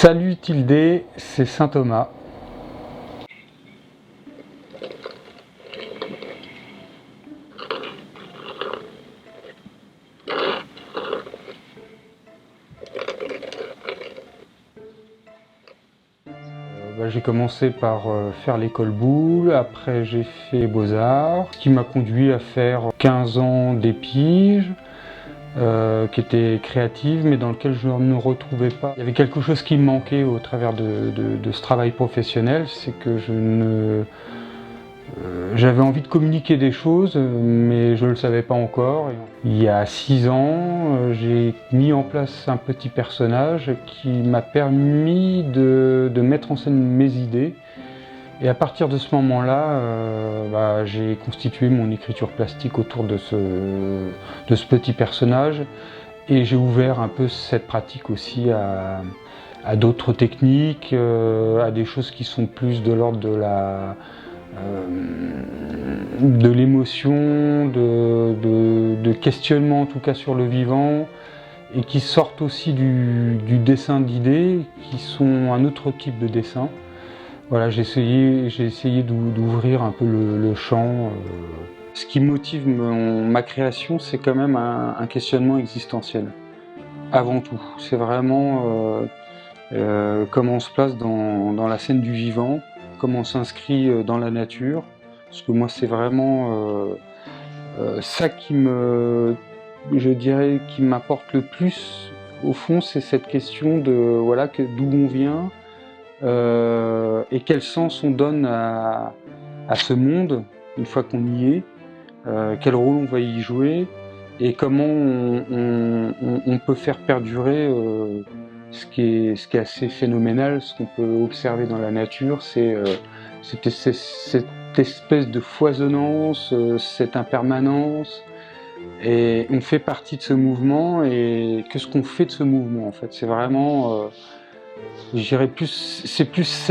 Salut Tildé, c'est Saint Thomas. J'ai commencé par faire l'école Boulle, après j'ai fait Beaux-Arts, ce qui m'a conduit à faire 15 ans d'épige, qui était créative mais dans lequel je ne me retrouvais pas. Il y avait quelque chose qui me manquait au travers de ce travail professionnel, c'est que j'avais envie de communiquer des choses, mais je ne le savais pas encore. Il y a 6 ans, j'ai mis en place un petit personnage qui m'a permis de mettre en scène mes idées. Et à partir de ce moment-là, j'ai constitué mon écriture plastique autour de ce petit personnage. Et j'ai ouvert un peu cette pratique aussi à d'autres techniques, à des choses qui sont plus de l'ordre de l'émotion, de questionnement en tout cas sur le vivant, et qui sortent aussi du dessin d'idées, qui sont un autre type de dessin. Voilà, j'ai essayé d'ouvrir un peu le champ. Ce qui motive ma création, c'est quand même un questionnement existentiel, avant tout. C'est vraiment comment on se place dans la scène du vivant, comment on s'inscrit dans la nature, parce que moi c'est vraiment ça je dirais, qui m'apporte le plus au fond, c'est cette question de voilà, d'où on vient et quel sens on donne à ce monde une fois qu'on y est, quel rôle on va y jouer et comment on peut faire perdurer ce qui est assez phénoménal, ce qu'on peut observer dans la nature, c'est cette espèce de foisonnance, cette impermanence, et on fait partie de ce mouvement, et qu'est-ce qu'on fait de ce mouvement en fait? C'est vraiment, je dirais c'est plus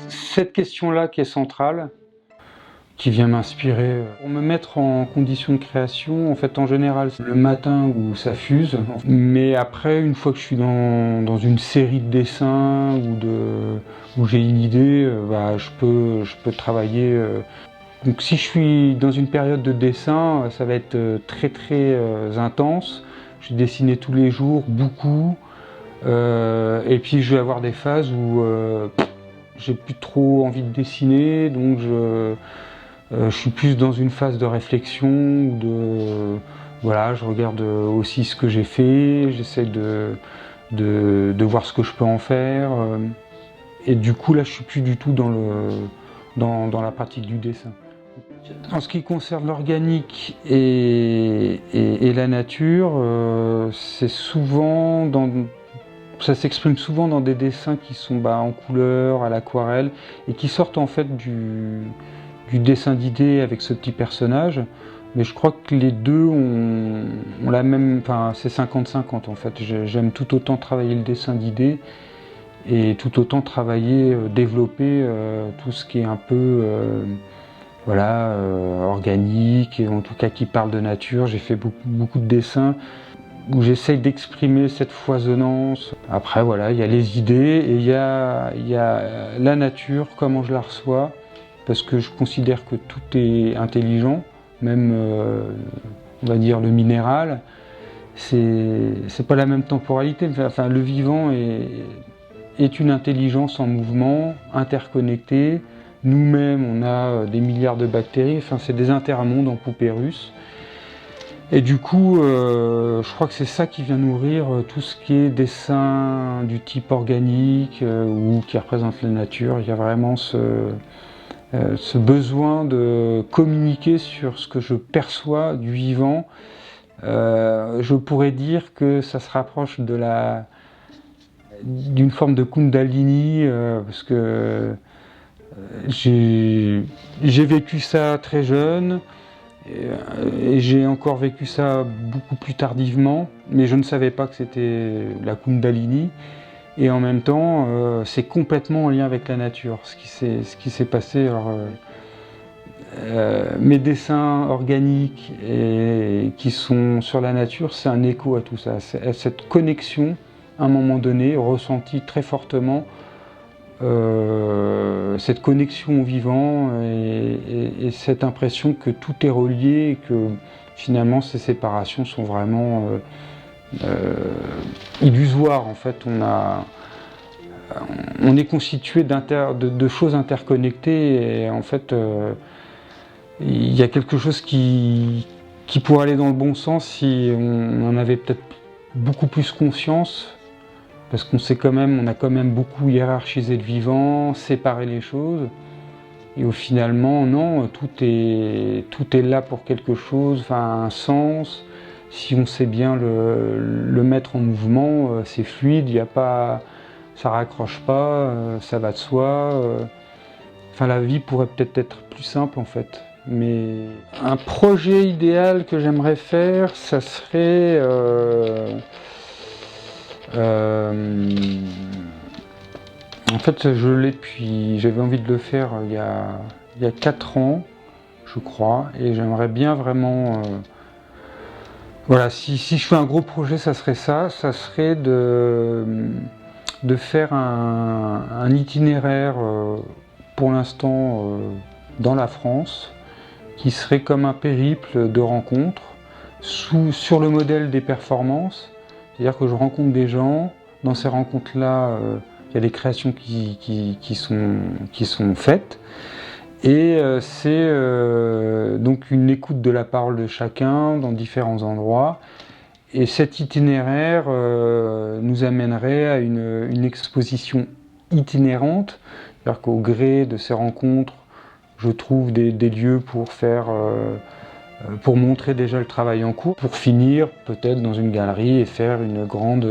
cette question-là qui est centrale, qui vient m'inspirer. Pour me mettre en condition de création, en fait en général c'est le matin où ça fuse, mais après une fois que je suis dans une série de dessins où j'ai une idée, je peux travailler. Donc si je suis dans une période de dessin, ça va être très intense. Je vais dessiner tous les jours, beaucoup, et puis je vais avoir des phases où j'ai plus trop envie de dessiner, donc je suis plus dans une phase de réflexion, voilà, je regarde aussi ce que j'ai fait, j'essaie de voir ce que je peux en faire, et du coup là je suis plus du tout dans la pratique du dessin. En ce qui concerne l'organique et la nature, ça s'exprime souvent dans des dessins qui sont en couleur, à l'aquarelle, et qui sortent en fait du dessin d'idées avec ce petit personnage. Mais je crois que les deux ont la même, enfin c'est 50-50 en fait. J'aime tout autant travailler le dessin d'idées et tout autant travailler, développer tout ce qui est un peu organique, et en tout cas qui parle de nature. J'ai fait beaucoup de dessins où j'essaye d'exprimer cette foisonnance. Après voilà, il y a les idées et il y a la nature, comment je la reçois, parce que je considère que tout est intelligent, même on va dire le minéral. C'est pas la même temporalité, enfin le vivant est une intelligence en mouvement, interconnectée. Nous-mêmes, on a des milliards de bactéries, enfin c'est des intermondes en poupée russe. Et du coup, je crois que c'est ça qui vient nourrir tout ce qui est dessin du type organique ou qui représente la nature. Il y a vraiment ce besoin de communiquer sur ce que je perçois du vivant. Je pourrais dire que ça se rapproche d'une forme de Kundalini, parce que j'ai vécu ça très jeune, et j'ai encore vécu ça beaucoup plus tardivement, mais je ne savais pas que c'était la Kundalini. Et en même temps, c'est complètement en lien avec la nature, ce qui s'est passé. Alors, mes dessins organiques et qui sont sur la nature, c'est un écho à tout ça, c'est cette connexion à un moment donné, ressenti très fortement cette connexion au vivant et cette impression que tout est relié et que finalement ces séparations sont vraiment illusoires. En fait, on est constitué de choses interconnectées et en fait il y a quelque chose qui pourrait aller dans le bon sens si on en avait peut-être beaucoup plus conscience. Parce qu'on a quand même beaucoup hiérarchisé le vivant, séparé les choses. Et au finalement, non, tout est là pour quelque chose, enfin un sens. Si on sait bien le mettre en mouvement, c'est fluide, ça raccroche pas, ça va de soi. Enfin, la vie pourrait peut-être être plus simple en fait. Mais un projet idéal que j'aimerais faire, ça serait en fait, j'avais envie de le faire il y a 4 ans, je crois, et j'aimerais bien vraiment, voilà, si je fais un gros projet, ça serait de faire un itinéraire, pour l'instant, dans la France, qui serait comme un périple de rencontres, sur le modèle des performances. C'est-à-dire que je rencontre des gens, dans ces rencontres-là, il y a des créations qui sont faites, et c'est donc une écoute de la parole de chacun dans différents endroits, et cet itinéraire nous amènerait à une exposition itinérante, c'est-à-dire qu'au gré de ces rencontres, je trouve des lieux pour montrer déjà le travail en cours, pour finir peut-être dans une galerie et faire une grande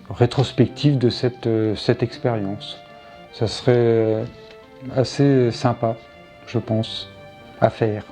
rétrospective de cette expérience. Ça serait assez sympa, je pense, à faire.